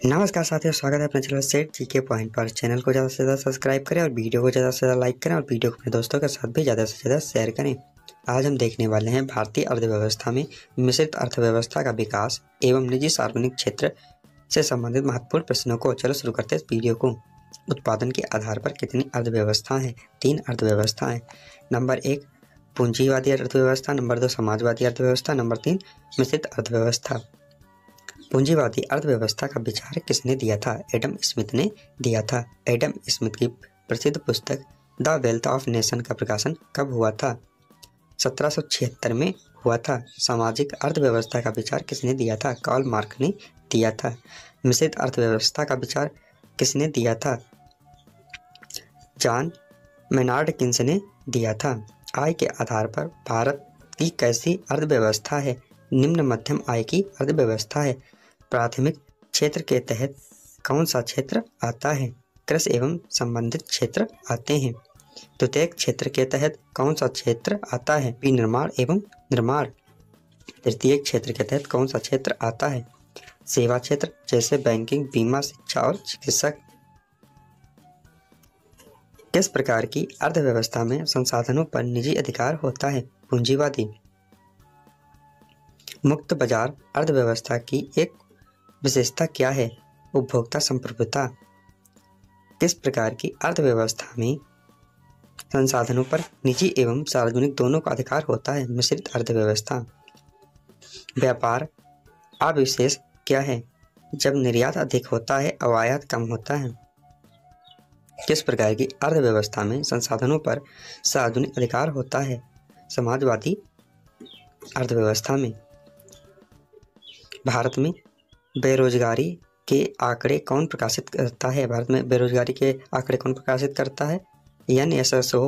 नमस्कार साथियों, स्वागत है अपने चैनल सेठ जीके पॉइंट पर। चैनल को ज़्यादा से ज़्यादा सब्सक्राइब करें और वीडियो को ज़्यादा से ज़्यादा लाइक करें और वीडियो को अपने दोस्तों के साथ भी ज़्यादा से ज़्यादा शेयर करें। आज हम देखने वाले हैं भारतीय अर्थव्यवस्था में मिश्रित अर्थव्यवस्था का विकास एवं निजी सार्वजनिक क्षेत्र से संबंधित महत्वपूर्ण प्रश्नों को। चलो शुरू करते हैं इस वीडियो को। उत्पादन के आधार पर कितनी अर्थव्यवस्था हैं? 3 अर्थव्यवस्थाएँ। नंबर 1 पूंजीवादी अर्थव्यवस्था, नंबर 2 समाजवादी अर्थव्यवस्था, नंबर 3 मिश्रित अर्थव्यवस्था। पूंजीवादी अर्थव्यवस्था का विचार किसने दिया था? एडम स्मिथ ने दिया था। एडम स्मिथ की प्रसिद्ध पुस्तक द वेल्थ ऑफ नेशन का प्रकाशन कब हुआ था? 1776 में हुआ था। सामाजिक अर्थव्यवस्था का विचार किसने दिया था? कार्ल मार्क्स ने दिया था। मिश्रित अर्थव्यवस्था का विचार किसने दिया था? जॉन मेनार्ड किन्स ने दिया था। आय के आधार पर भारत की कैसी अर्थव्यवस्था है? निम्न मध्यम आय की अर्थव्यवस्था है। प्राथमिक क्षेत्र के तहत कौन सा क्षेत्र आता है? कृषि एवं संबंधित क्षेत्र आते हैं। द्वितीयक क्षेत्र के तहत कौन सा क्षेत्र आता है? विनिर्माण एवं निर्माण। तृतीयक क्षेत्र के तहत कौन सा क्षेत्र आता है? सेवा क्षेत्र जैसे बैंकिंग, बीमा, शिक्षा और चिकित्सक। किस प्रकार की अर्थव्यवस्था में संसाधनों पर निजी अधिकार होता है? पूंजीवादी। मुक्त बाजार अर्थव्यवस्था की एक विशेषता क्या है? उपभोक्ता संप्रभुता। किस प्रकार की अर्थव्यवस्था में संसाधनों पर निजी एवं सार्वजनिक दोनों का अधिकार होता है? मिश्रित अर्थव्यवस्था। व्यापार अविशेष क्या है? जब निर्यात अधिक होता है और आयात कम होता है। किस प्रकार की अर्थव्यवस्था में संसाधनों पर सार्वजनिक अधिकार होता है? समाजवादी अर्थव्यवस्था में। भारत में बेरोजगारी के आंकड़े कौन प्रकाशित करता है? भारत में बेरोजगारी के आंकड़े कौन प्रकाशित करता है? NSSO।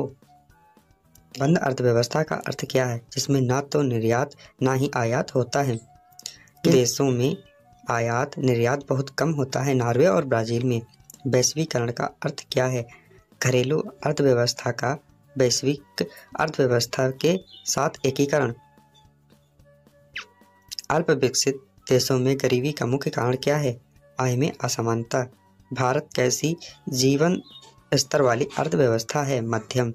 बंद अर्थव्यवस्था का अर्थ क्या है? जिसमें ना तो निर्यात ना ही आयात होता है। देशों में आयात निर्यात बहुत कम होता है। नॉर्वे और ब्राजील में। वैश्वीकरण का अर्थ क्या है? घरेलू अर्थव्यवस्था का वैश्विक अर्थव्यवस्था के साथ एकीकरण। अल्प विकसित देशों में गरीबी का मुख्य कारण क्या है? आय में असमानता। भारत कैसी जीवन स्तर वाली अर्थव्यवस्था है? मध्यम।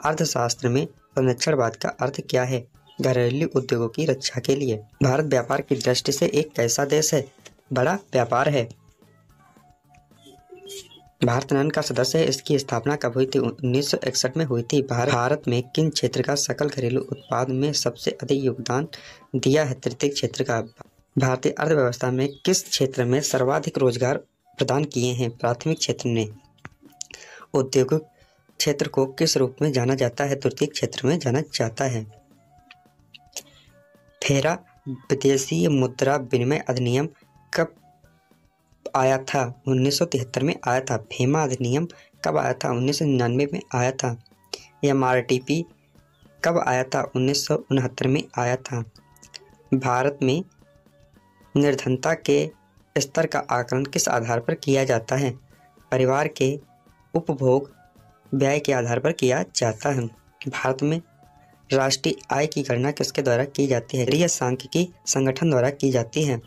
अर्थशास्त्र में संरक्षणवाद का अर्थ क्या है? घरेलू उद्योगों की रक्षा के लिए। भारत व्यापार की दृष्टि से एक कैसा देश है? बड़ा व्यापार है। भारत नन का सदस्य है। इसकी स्थापना कब हुई थी? 1961 में हुई थी। भारत में किन क्षेत्र का सकल घरेलू उत्पाद में सबसे अधिक योगदान दिया है? तृतीय क्षेत्र का। भारतीय अर्थव्यवस्था में किस क्षेत्र में सर्वाधिक रोजगार प्रदान किए हैं? प्राथमिक क्षेत्र ने। औद्योगिक क्षेत्र को किस रूप में जाना जाता है? तृतीय क्षेत्र में जाना जाता है। फेरा विदेशी मुद्रा विनिमय अधिनियम कब आया था? 1973 में आया था। फेमा अधिनियम कब आया था? 1999 में आया था। MRTP कब आया था? 1969 में आया था। भारत में निर्धनता के स्तर का आकलन किस आधार पर किया जाता है? परिवार के उपभोग व्यय के आधार पर किया जाता है। भारत में राष्ट्रीय आय की गणना किसके द्वारा की जाती है? केंद्रीय सांख्यिकी संगठन द्वारा की जाती है।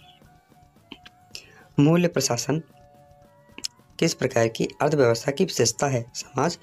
मूल्य प्रशासन किस प्रकार की अर्थव्यवस्था की विशेषता है? समाजवाद।